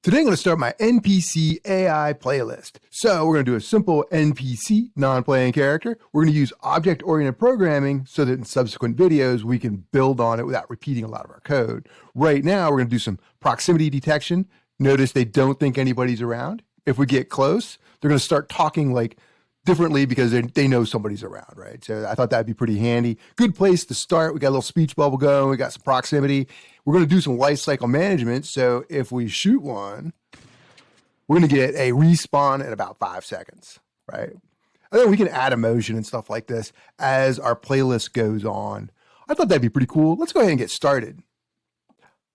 Today I'm going to start my NPC AI playlist. So we're going to do a simple NPC, non-playing character. We're going to use object-oriented programming so that in subsequent videos we can build on it without repeating a lot of our code. Right now we're going to do some proximity detection. Notice they don't think anybody's around. If we get close, they're going to start talking like differently because they know somebody's around, right? So I thought that'd be pretty handy. Good place to start. We got a little speech bubble going. We got some proximity. We're going to do some lifecycle management. So if we shoot one, we're going to get a respawn in about 5 seconds, right? And then we can add emotion and stuff like this as our playlist goes on. I thought that'd be pretty cool. Let's go ahead and get started.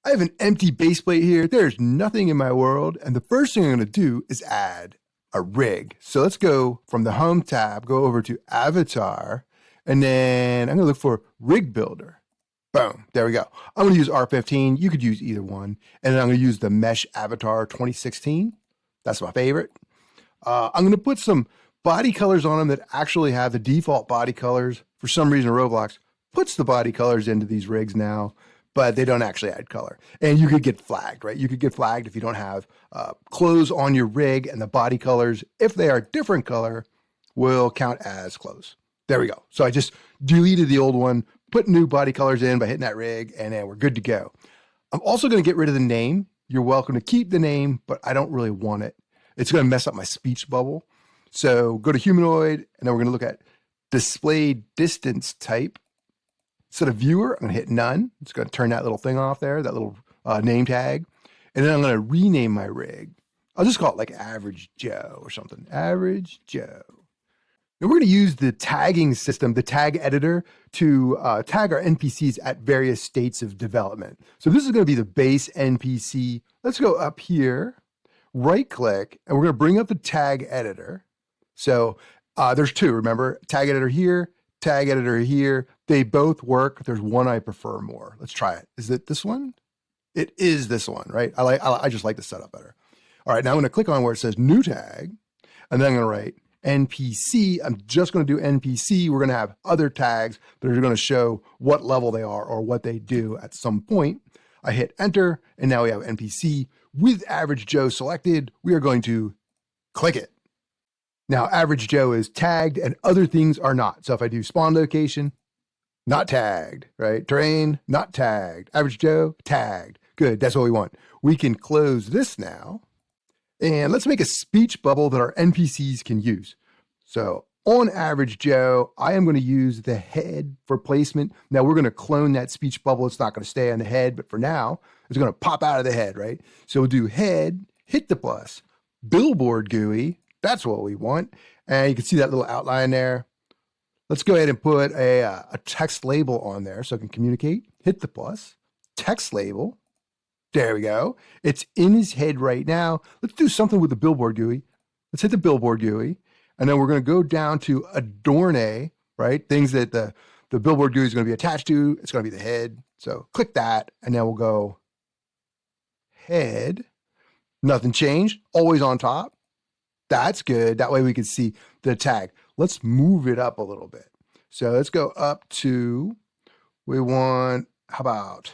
I have an empty base plate here. There's nothing in my world. And the first thing I'm going to do is add a rig. So let's go from the home tab, go over to avatar, and then I'm going to look for rig builder. Boom, there we go. I'm going to use R15. You could use either one. And then I'm going to use the mesh avatar 2016. That's my favorite. I'm going to put some body colors on them that actually have the default body colors. For some reason, Roblox puts the body colors into these rigs now, but they don't actually add color. And you could get flagged, right? You could get flagged if you don't have clothes on your rig, and the body colors, if they are different color, will count as clothes. There we go. So I just deleted the old one, put new body colors in by hitting that rig, and then we're good to go. I'm also going to get rid of the name. You're welcome to keep the name, but I don't really want it. It's going to mess up my speech bubble. So go to humanoid, and then we're going to look at display distance type. Instead of viewer, I'm going to hit none. It's going to turn that little thing off there, that little name tag. And then I'm going to rename my rig. I'll just call it like Average Joe or something. Average Joe. And we're going to use the tagging system, the tag editor, to tag our NPCs at various states of development. So this is going to be the base NPC. Let's go up here, right click, and we're going to bring up the tag editor. So there's two, remember? Tag editor here, tag editor here. They both work. There's one I prefer more. Let's try it. Is it this one? It is this one, right? I just like the setup better. All right, now I'm going to click on where it says new tag, and then I'm going to write NPC. I'm just going to do NPC. We're going to have other tags that are going to show what level they are or what they do at some point. I hit enter, and now we have NPC with Average Joe selected. We are going to click it. Now, Average Joe is tagged and other things are not. So if I do spawn location, not tagged, right? Terrain, not tagged. Average Joe, tagged. Good, that's what we want. We can close this now. And let's make a speech bubble that our NPCs can use. So on Average Joe, I am going to use the head for placement. Now we're going to clone that speech bubble. It's not going to stay on the head, but for now, it's going to pop out of the head, right? So we'll do head, hit the plus, billboard GUI. That's what we want. And you can see that little outline there. Let's go ahead and put a text label on there so I can communicate. Hit the plus, text label. There we go. It's in his head right now. Let's do something with the billboard GUI. Let's hit the billboard GUI. And then we're going to go down to adorn, right? Things that the billboard GUI is going to be attached to. It's going to be the head. So click that, and then we'll go head. Nothing changed. Always on top. That's good. That way we can see the tag. Let's move it up a little bit. So let's go up to, we want, how about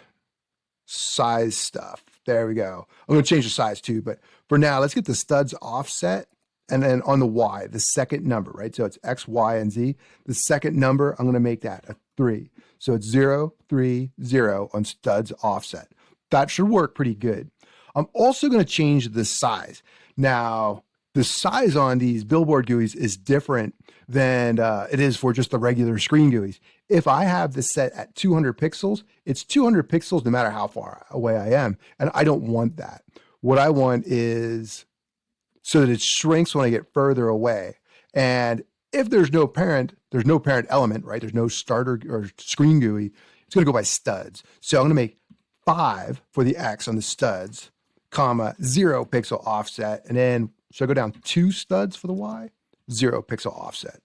size stuff? There we go. I'm going to change the size too, but for now, let's get the studs offset. And then on the Y, the second number, right? So it's X, Y, and Z. The second number, I'm going to make that a 3. So it's 0, 3, 0 on studs offset. That should work pretty good. I'm also going to change the size. Now, the size on these billboard GUIs is different than it is for just the regular screen GUIs. If I have this set at 200 pixels, it's 200 pixels no matter how far away I am. And I don't want that. What I want is so that it shrinks when I get further away. And if there's no parent element, right? There's no starter or screen GUI. It's going to go by studs. So I'm going to make 5 for the X on the studs, comma, 0 pixel offset. And then should I go down 2 studs for the Y? 0 pixel offset.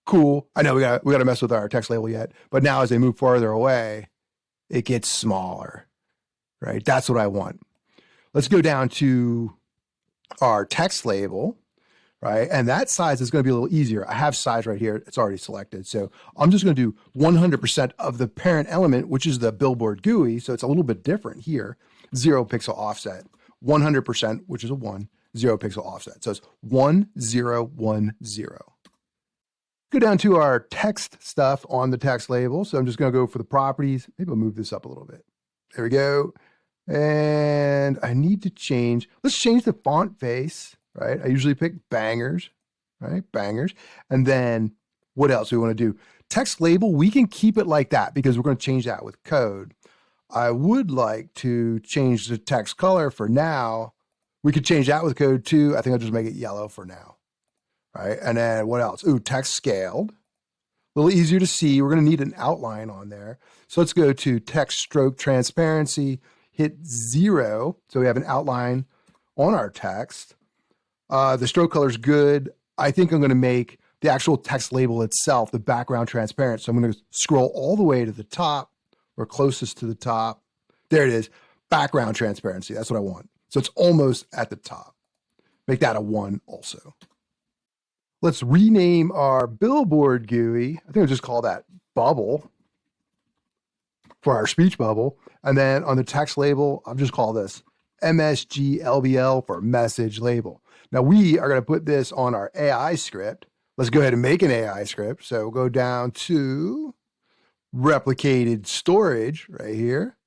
Cool. I know we got to mess with our text label yet, but now as they move farther away, it gets smaller, right? That's what I want. Let's go down to our text label, right? And that size is going to be a little easier. I have size right here. It's already selected. So I'm just going to do 100% of the parent element, which is the billboard GUI. So it's a little bit different here. 0 pixel offset. 100%, which is a 1, 0 pixel offset. So it's 1010. Go down to our text stuff on the text label. So I'm just going to go for the properties. Maybe I'll move this up a little bit. There we go. And I need to change, let's change the font face, right? I usually pick bangers, right? Bangers. And then what else do we want to do? Text label, we can keep it like that because we're going to change that with code. I would like to change the text color for now. We could change that with code too. I think I'll just make it yellow for now. Right, and then what else? Ooh, text scaled. A little easier to see. We're going to need an outline on there. So let's go to text stroke transparency, hit 0. So we have an outline on our text. The stroke color is good. I think I'm going to make the actual text label itself, the background transparent. So I'm going to scroll all the way to the top or closest to the top. There it is, background transparency. That's what I want. So it's almost at the top. Make that a 1 also. Let's rename our billboard GUI. I think I'll just call that bubble for our speech bubble. And then on the text label, I'll just call this MSG LBL for message label. Now we are going to put this on our AI script. Let's go ahead and make an AI script. So we'll go down to replicated storage right here,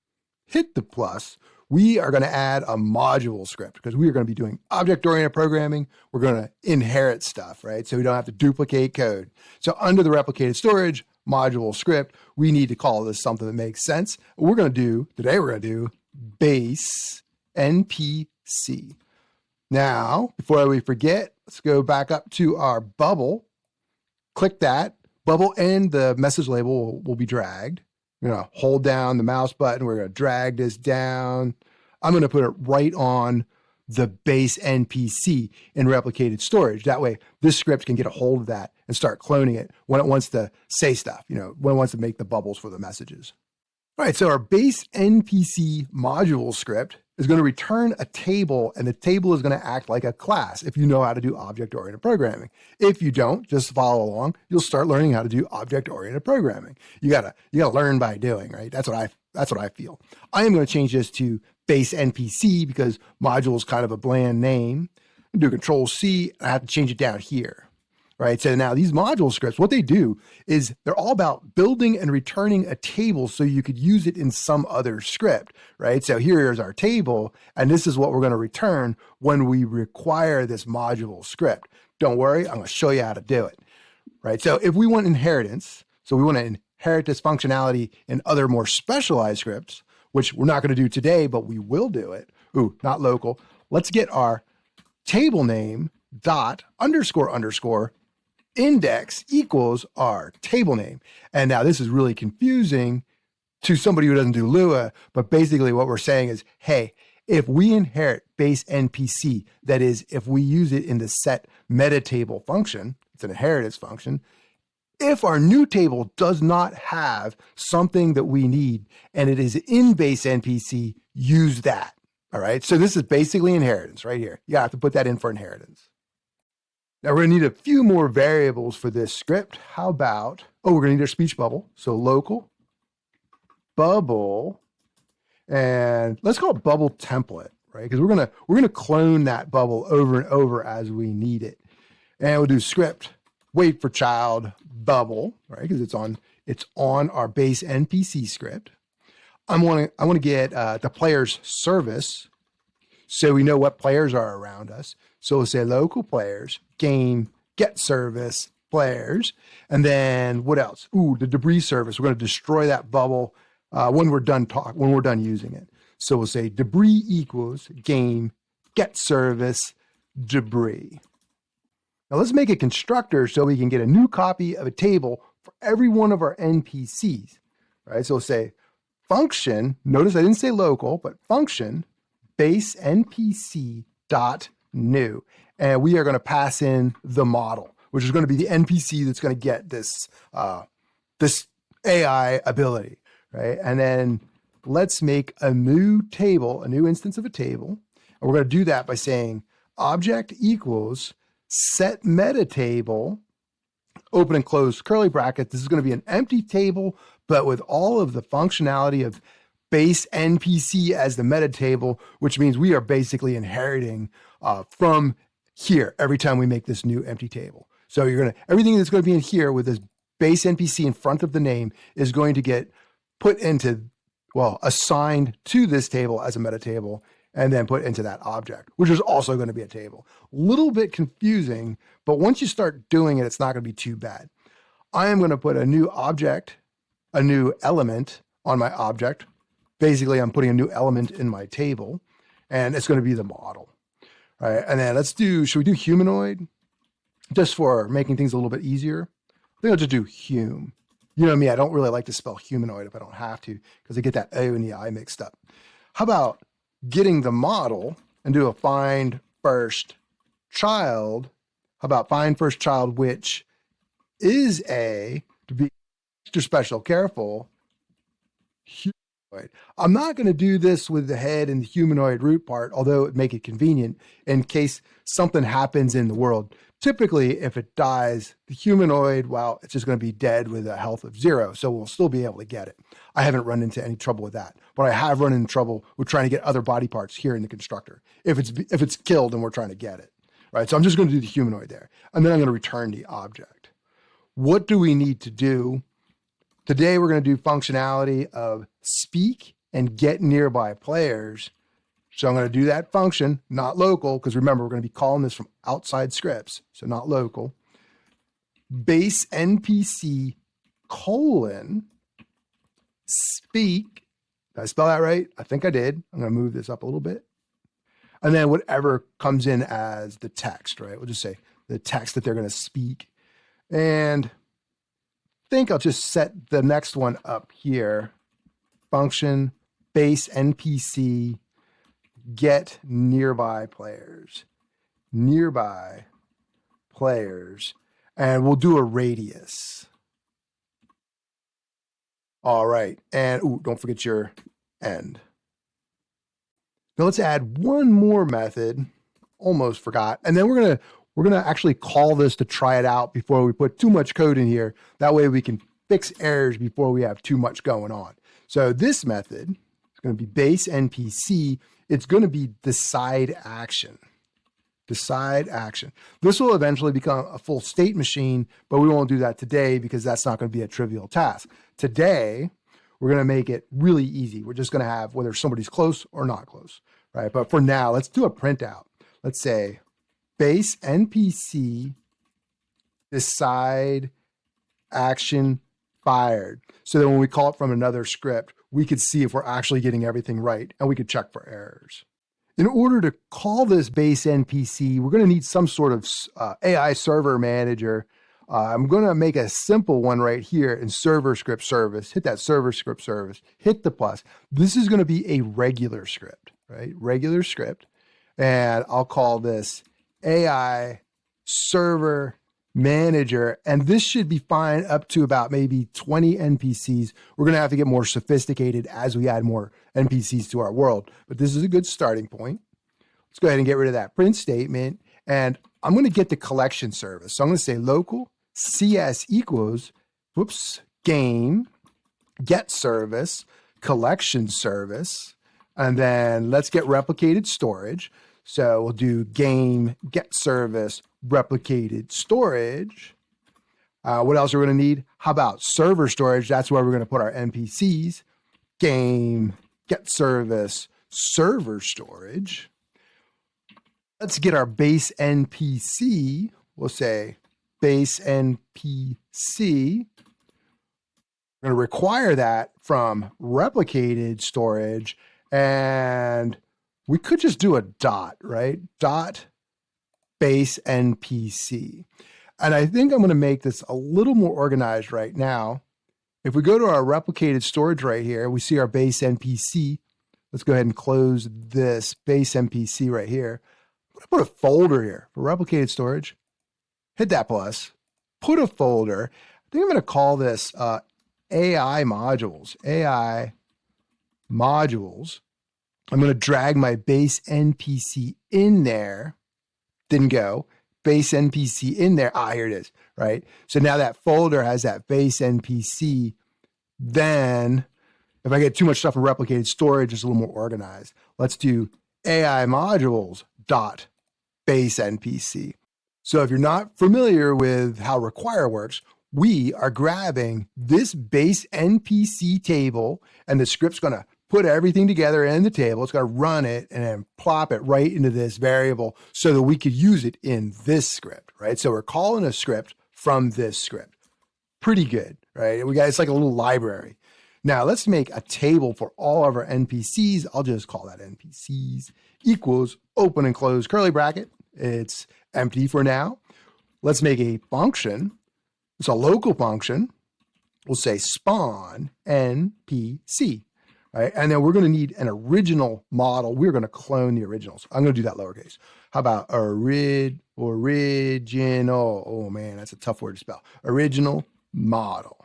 hit the plus. We are going to add a module script because we are going to be doing object-oriented programming. We're going to inherit stuff, right? So we don't have to duplicate code. So under the replicated storage module script, we need to call this something that makes sense. Today we're going to do base NPC. Now, before we forget, let's go back up to our bubble. Click that. Bubble and the message label will be dragged. We're going to hold down the mouse button. We're going to drag this down. I'm going to put it right on the base NPC in replicated storage. That way, this script can get a hold of that and start cloning it when it wants to say stuff, when it wants to make the bubbles for the messages. All right, so our base NPC module script is going to return a table, and the table is going to act like a class if you know how to do object-oriented programming. If you don't, just follow along. You'll start learning how to do object-oriented programming. You gotta learn by doing, right? That's what I feel. I am going to change this to base NPC because module is kind of a bland name. I'm going to do Control-C, and I have to change it down here. Right. So now these module scripts, what they do is they're all about building and returning a table so you could use it in some other script. Right. So here is our table, and this is what we're going to return when we require this module script. Don't worry, I'm going to show you how to do it. Right. So if we want inheritance, so we want to inherit this functionality in other more specialized scripts, which we're not going to do today, but we will do it. Ooh, not local. Let's get our table name dot underscore index equals our table name. And now this is really confusing to somebody who doesn't do Lua, but basically what we're saying is, hey, if we inherit base NPC, that is, if we use it in the set meta table function, it's an inheritance function, if our new table does not have something that we need and it is in base NPC, use that. All right. So this is basically inheritance right here. You have to put that in for inheritance. Now we're going to need a few more variables for this script. How about, we're going to need our speech bubble. So local bubble, and let's call it bubble template, right? Because we're going to clone that bubble over and over as we need it. And we'll do script wait for child bubble, right? Because it's on our base NPC script. I want to get the player's service so we know what players are around us. So we'll say local players, game, get service, players. And then what else? Ooh, the debris service. We're going to destroy that bubble when we're done using it. So we'll say debris equals game, get service, debris. Now let's make a constructor so we can get a new copy of a table for every one of our NPCs, right? So we'll say function, notice I didn't say local, but function base NPC dot new. And we are going to pass in the model, which is going to be the NPC that's going to get this, this AI ability, right? And then let's make a new table, a new instance of a table. And we're going to do that by saying object equals set meta table, open and close curly bracket. This is going to be an empty table, but with all of the functionality of base NPC as the meta table, which means we are basically inheriting from here every time we make this new empty table. So everything that's going to be in here with this base NPC in front of the name is going to get put into, assigned to this table as a meta table and then put into that object, which is also going to be a table. Little bit confusing, but once you start doing it, it's not going to be too bad. I am going to put a new object, a new element on my object. Basically, I'm putting a new element in my table, and it's going to be the model. All right, and then should we do humanoid? Just for making things a little bit easier. I think I'll just do hum. You know me, I don't really like to spell humanoid if I don't have to, because I get that O and the I mixed up. How about getting the model and do a find first child? How about find first child, which is to be extra special, careful, humanoid. I'm not going to do this with the head and the humanoid root part, although it would make it convenient in case something happens in the world. Typically, if it dies, the humanoid, it's just going to be dead with a health of 0. So we'll still be able to get it. I haven't run into any trouble with that, but I have run into trouble with trying to get other body parts here in the constructor. If it's killed and we're trying to get it, right? So I'm just going to do the humanoid there. And then I'm going to return the object. What do we need to do? Today, we're going to do functionality of speak and get nearby players. So I'm going to do that function, not local, because remember, we're going to be calling this from outside scripts, so not local. Base NPC : speak. Did I spell that right? I think I did. I'm going to move this up a little bit. And then whatever comes in as the text, right? We'll just say the text that they're going to speak. And I think I'll just set the next one up here. Function, base NPC, get nearby players. Nearby players. And we'll do a radius. All right. And don't forget your end. Now let's add one more method. Almost forgot. And then we're gonna actually call this to try it out before we put too much code in here. That way we can fix errors before we have too much going on. So this method is going to be base NPC. It's going to be decide action. Decide action. This will eventually become a full state machine, but we won't do that today because that's not going to be a trivial task. Today, we're going to make it really easy. We're just going to have whether somebody's close or not close, right? But for now, let's do a printout. Let's say base NPC decide action fired. So that when we call it from another script, we could see if we're actually getting everything right and we could check for errors. In order to call this base NPC, we're going to need some sort of AI server manager. I'm going to make a simple one right here in server script service. Hit that server script service, hit the plus. This is going to be a regular script, right? Regular script. And I'll call this AI server manager. And this should be fine up to about maybe 20 NPCs. We're going to have to get more sophisticated as we add more NPCs to our world. But this is a good starting point. Let's go ahead and get rid of that print statement. And I'm going to get the collection service. So I'm going to say local CS equals, game, get service, collection service. And then let's get replicated storage. So we'll do game, get service, replicated storage. What else are we going to need? How about server storage? That's where we're going to put our NPCs. Game, get service, server storage. Let's get our base NPC. We'll say base NPC. We're going to require that from replicated storage. And we could just do a dot, right? Dot base NPC. And I think I'm going to make this a little more organized right now. If we go to our replicated storage right here, we see our base NPC. Let's go ahead and close this base NPC right here. I'm going to put a folder here for replicated storage. Hit that plus. Put a folder. I think I'm going to call this AI modules. AI modules. I'm going to drag my base NPC in there. Didn't go. Base NPC in there. Here it is, right? So now that folder has that base NPC. Then If I get too much stuff in replicated storage, it's a little more organized. Let's do AI modules dot base NPC. So if you're not familiar with how require works, we are grabbing this base NPC table, and the script's going to put everything together in the table. It's going to run it and then plop it right into this variable so that we could use it in this script, right? So we're calling a script from this script. Pretty good, right? It's like a little library. Now let's make a table for all of our NPCs. I'll just call that NPCs equals open and close curly bracket. It's empty for now. Let's make a function. It's a local function. We'll say spawn NPC, right? And then we're going to need an original model. We're going to clone the originals. I'm going to do that lowercase. How about original? Oh man, that's a tough word to spell. Original model.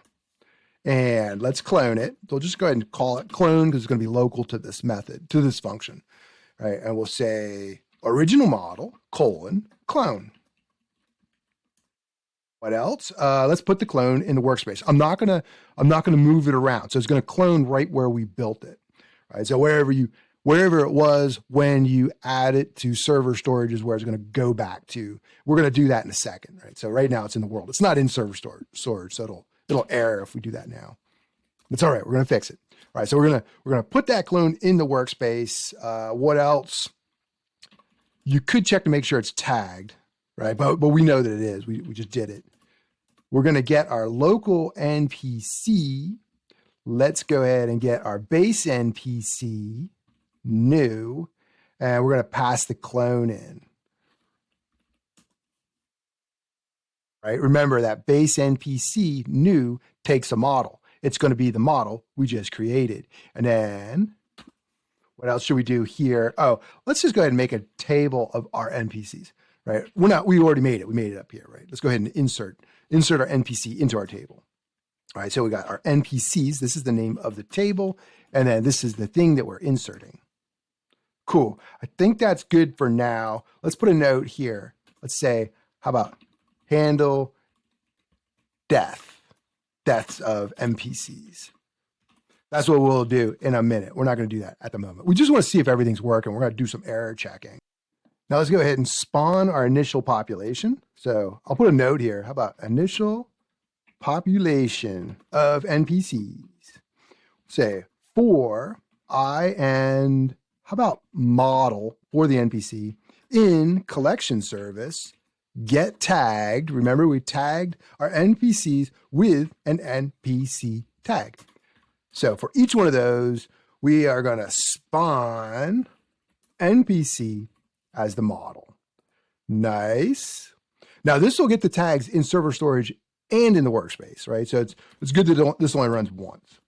And let's clone it. So just go ahead and call it clone because it's going to be local to this method, to this function, right? And we'll say original model colon clone. What else? Let's put the clone in the workspace. I'm not gonna move it around. So it's going to clone right where we built it, right? So wherever it was when you add it to server storage is where it's going to go back to. We're going to do that in a second, right? So right now it's in the world. It's not in server storage, so it'll error if we do that now. It's all right. We're going to fix it. All right. So we're going to put that clone in the workspace. What else? You could check to make sure it's tagged, right? But we know that it is. We just did it. We're going to get our local NPC. Let's go ahead and get our base NPC new, and we're going to pass the clone in. Right? Remember that base NPC new takes a model. It's going to be the model we just created. And then what else should we do here? Oh, let's just go ahead and make a table of our NPCs, right? We already made it. We made it up here, right? Let's go ahead and insert our NPC into our table. All right. So we got our NPCs. This is the name of the table. And then this is the thing that we're inserting. Cool. I think that's good for now. Let's put a note here. Let's say, how about handle deaths of NPCs. That's what we'll do in a minute. We're not going to do that at the moment. We just want to see if everything's working. We're going to do some error checking. Now let's go ahead and spawn our initial population. So I'll put a note here. How about initial population of NPCs? Say for I and how about model for the NPC in CollectionService get tagged. Remember, we tagged our NPCs with an NPC tag. So for each one of those, we are going to spawn NPC as the model. Nice. Now this will get the tags in server storage and in the workspace, right? So it's good that this only runs once.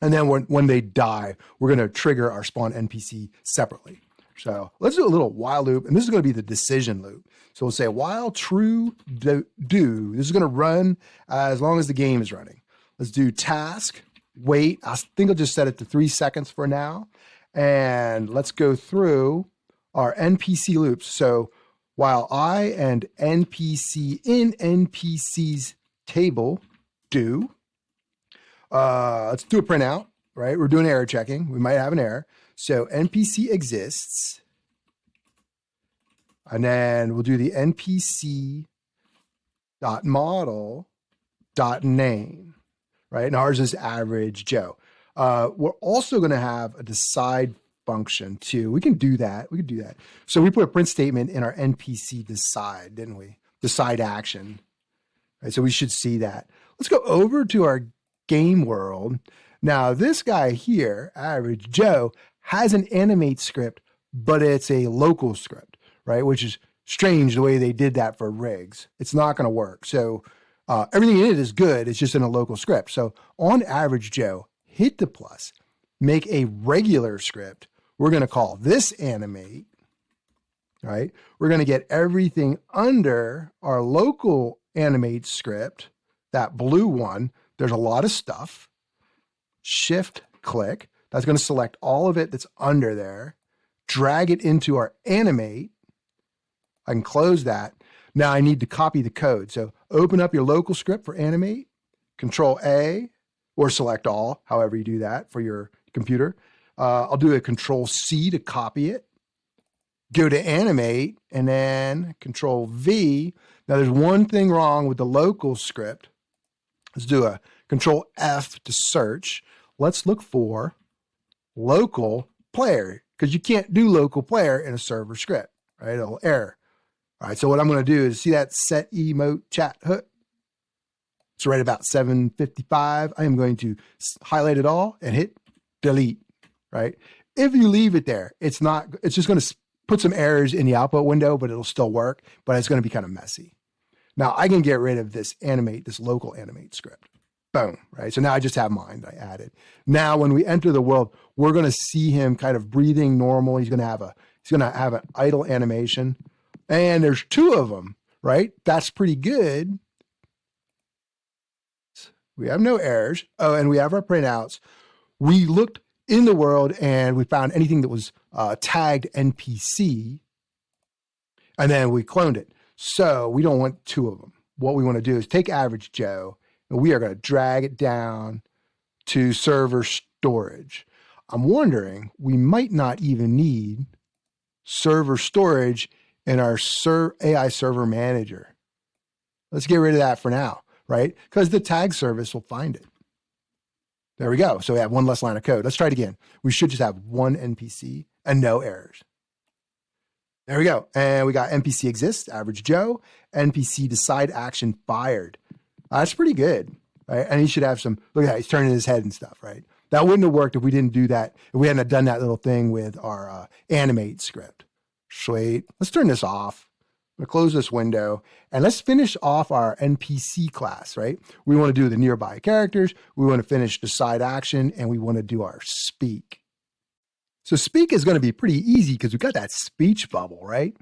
And then when they die, we're going to trigger our spawn NPC separately. So let's do a little while loop, and this is going to be the decision loop. So we'll say while true do. This is going to run as long as the game is running. Let's do task, wait. I think I'll just set it to 3 seconds for now. And let's go through our NPC loops. So while I and NPC in NPC's table do, let's do a printout, right? We're doing error checking. We might have an error. So NPC exists, and then we'll do the NPC dot model dot name, right? And ours is average Joe. We're also going to have a decide function too. We can do that. So we put a print statement in our NPC decide, didn't we? Decide action. Right, so we should see that. Let's go over to our game world. Now this guy here, average Joe, has an animate script, but it's a local script, right? Which is strange the way they did that for rigs. It's not going to work. So everything in it is good. It's just in a local script. So on average Joe, hit the plus, make a regular script. We're going to call this animate, right? We're going to get everything under our local animate script, that blue one. There's a lot of stuff. Shift click. That's going to select all of it that's under there. Drag it into our animate. I can close that. Now I need to copy the code. So open up your local script for animate. Control A. or select all, however you do that for your computer. I'll do a Control C to copy it. Go to animate and then Control V. Now there's one thing wrong with the local script. Let's do a Control F to search. Let's look for local player, because you can't do local player in a server script, right? It'll error. All right, so what I'm going to do is see that set emote chat hook. It's right about 755. I am going to highlight it all and hit delete, right? If you leave it there, it's just going to put some errors in the output window, but it'll still work, but it's going to be kind of messy. Now I can get rid of this local animate script. Boom, right? So now I just have mine that I added. Now when we enter the world, we're going to see him kind of breathing normal. He's going to have an idle animation, and there's 2 of them, right? That's pretty good. We have no errors. Oh, and we have our printouts. We looked in the world and we found anything that was tagged NPC, and then we cloned it. So we don't want 2 of them. What we want to do is take average Joe, and we are going to drag it down to server storage. I'm wondering, we might not even need server storage in our AI server manager. Let's get rid of that for now, right? Because the tag service will find it. There we go. So we have 1 less line of code. Let's try it again. We should just have 1 NPC and no errors. There we go. And we got NPC exists, average Joe, NPC decide action fired. That's pretty good, right? And he should have some, look at that, he's turning his head and stuff, right? That wouldn't have worked if we didn't do that, if we hadn't done that little thing with our animate script. Sweet. Let's turn this off. I'm going to close this window and let's finish off our NPC class, right? We want to do the nearby characters. We want to finish decide action, and we want to do our speak. So speak is going to be pretty easy because we've got that speech bubble, right?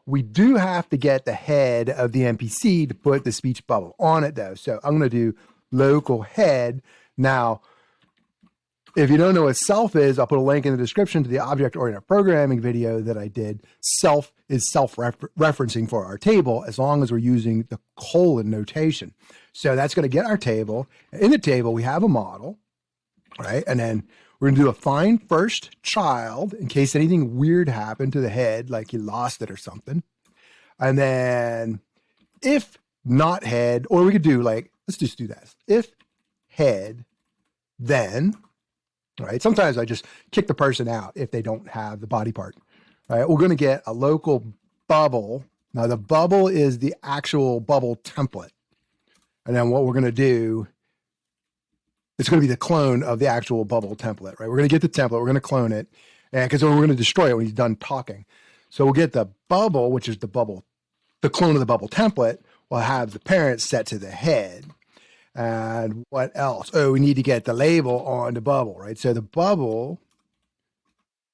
We do have to get the head of the NPC to put the speech bubble on it though. So I'm going to do local head. Now, if you don't know what self is, I'll put a link in the description to the object-oriented programming video that I did. Self is self-referencing for our table as long as we're using the colon notation. So that's going to get our table. In the table, we have a model, right? And then we're going to do a find first child in case anything weird happened to the head, like you lost it or something. And then if not head, or we could do like, let's just do that. If head, then, right? Sometimes I just kick the person out if they don't have the body part, right? We're going to get a local bubble. Now the bubble is the actual bubble template. And then what we're going to do, it's going to be the clone of the actual bubble template, right? We're going to get the template, we're going to clone it, and because we're going to destroy it when he's done talking. So we'll get the bubble, which is the clone of the bubble template. We'll have the parent set to the head. And what else? Oh, we need to get the label on the bubble, right? So the bubble,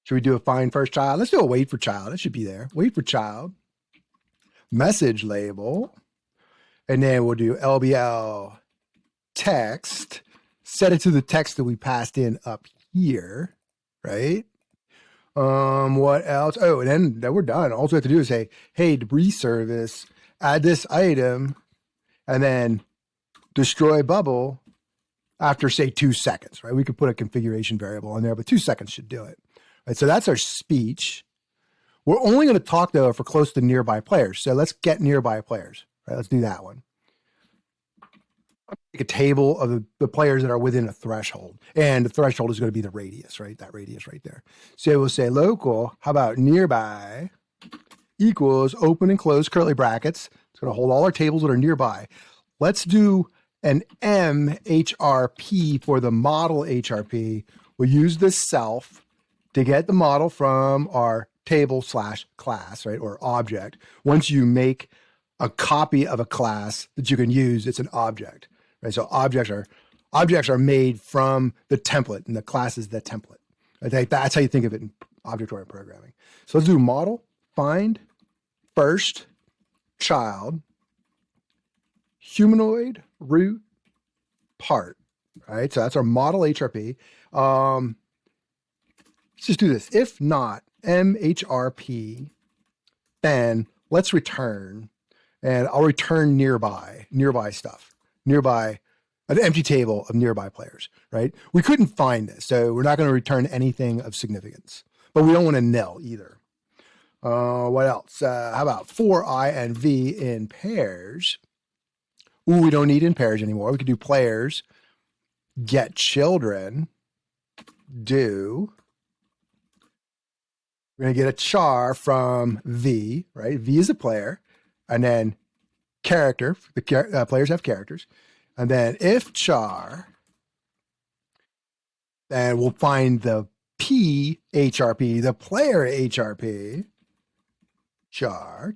should we do a find first child? Let's do a wait for child. It should be there. Wait for child. Message label. And then we'll do LBL text. Set it to the text that we passed in up here, right? What else? Oh, and then we're done. All we have to do is say, hey, debris service, add this item, and then destroy bubble after, say, 2 seconds, right? We could put a configuration variable in there, but 2 seconds should do it. Right? So that's our speech. We're only going to talk, though, if we're close to nearby players. So let's get nearby players, right? Let's do that one. Take a table of the players that are within a threshold, and the threshold is going to be the radius, right? That radius right there. So we'll say local, how about nearby equals open and close curly brackets. It's going to hold all our tables that are nearby. Let's do an MHRP for the model HRP. We'll use this self to get the model from our table / class, right? Or object. Once you make a copy of a class that you can use, it's an object. Right, so objects are made from the template, and the class is the template. Right? That's how you think of it in object-oriented programming. So let's do model, find, first, child, humanoid, root, part. Right, so that's our model HRP. Let's just do this. If not MHRP, then let's return, and I'll return nearby stuff. Nearby an empty table of nearby players, right? We couldn't find this, so we're not going to return anything of significance, but we don't want to nil either. What else? How about for I and V in pairs? Ooh, we don't need in pairs anymore. We could do players, get children, do. We're going to get a char from V, right? V is a player, and then character. The players have characters. And then if char, then we'll find the P HRP, the player HRP. Char.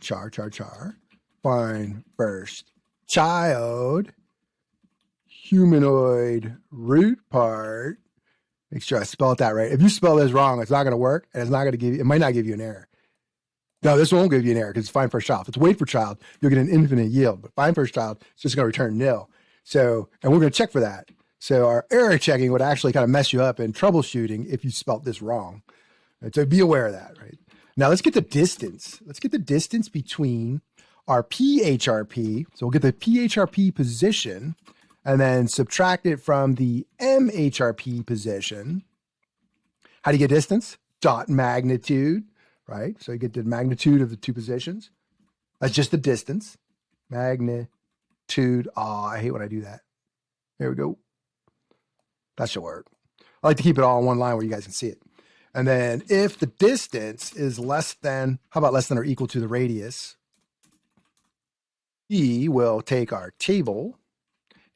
Find first child, humanoid root part. Make sure I spelled that right. If you spell this wrong, it's not going to work, and it's not going to give you. It might not give you an error. No, this won't give you an error because it's find first child. If it's wait for child, you'll get an infinite yield. But find first child, it's just going to return nil. So, and we're going to check for that. So our error checking would actually kind of mess you up in troubleshooting if you spelt this wrong. Right? So be aware of that, right? Now let's get the distance. Let's get the distance between our PHRP. So we'll get the PHRP position and then subtract it from the MHRP position. How do you get distance? Dot magnitude, right? So you get the magnitude of the two positions. That's just the distance. Magnitude. Oh, I hate when I do that. There we go. That should work. I like to keep it all in one line where you guys can see it. And then if the distance is less than, how about less than or equal to the radius? We will take our table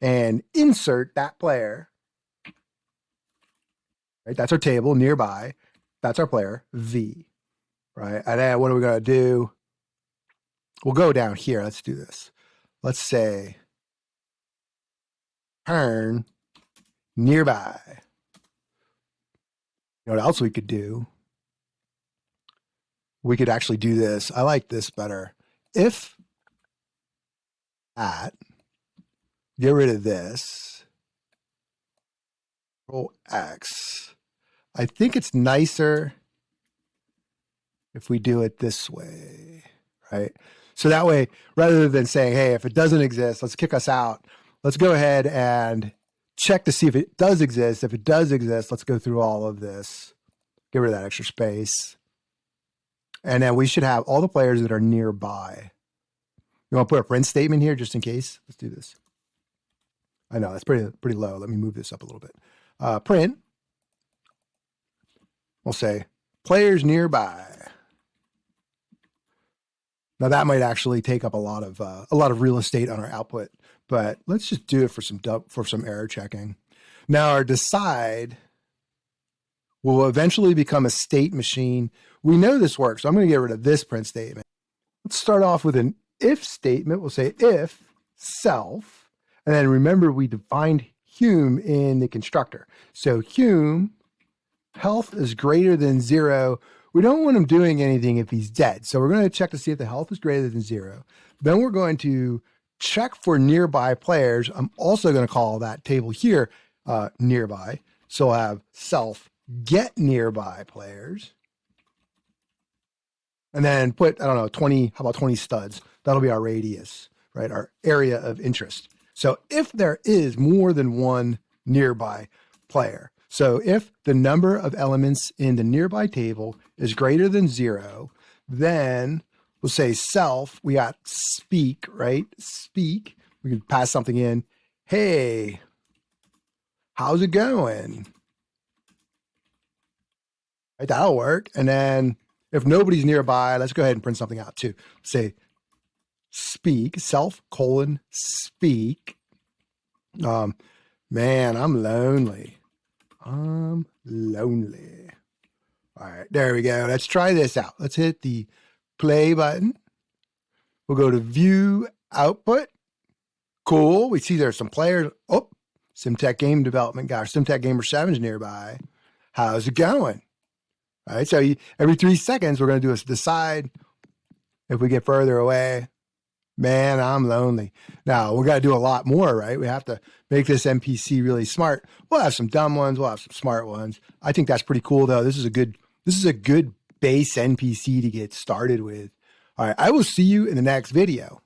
and insert that player. Right? That's our table nearby. That's our player, V. Right? And then what are we going to do? We'll go down here. Let's do this. Let's say turn nearby. You know what else we could do? We could actually do this. I like this better. If at, get rid of this, Control X. I think it's nicer if we do it this way, right? So that way, rather than saying, hey, if it doesn't exist, let's kick us out. Let's go ahead and check to see if it does exist. If it does exist, let's go through all of this. Get rid of that extra space. And then we should have all the players that are nearby. You want to put a print statement here just in case? Let's do this. I know, that's pretty low. Let me move this up a little bit. Print. We'll say players nearby. Now that might actually take up a lot of real estate on our output, but let's just do it for some error checking. Now our decide will eventually become a state machine. We know this works, so I'm going to get rid of this print statement. Let's start off with an if statement. We'll say if self, and then remember we defined hum in the constructor. So hum health is greater than 0. We don't want him doing anything if he's dead. So we're going to check to see if the health is greater than 0. Then we're going to check for nearby players. I'm also going to call that table here nearby. So I'll have self get nearby players. And then put, I don't know, 20, how about 20 studs? That'll be our radius, right? Our area of interest. So if there is more than one nearby player, so if the number of elements in the nearby table is greater than 0, then we'll say self, we got speak, right? Speak, we can pass something in. Hey, how's it going? Right, that'll work. And then if nobody's nearby, let's go ahead and print something out too. Say speak, self colon speak. Man, I'm lonely. I'm lonely. All right, there we go. Let's try this out. Let's hit the play button. We'll go to view output. Cool. We see there's some players. Oh, SimTech Game Development guy, SimTech Gamer 7's nearby. How's it going? All right, so every 3 seconds, we're going to do a decide. If we get further away, man, I'm lonely. Now, we're going to do a lot more, right? We have to make this NPC really smart. We'll have some dumb ones. We'll have some smart ones. I think that's pretty cool, though. This is a good base NPC to get started with. All right, I will see you in the next video.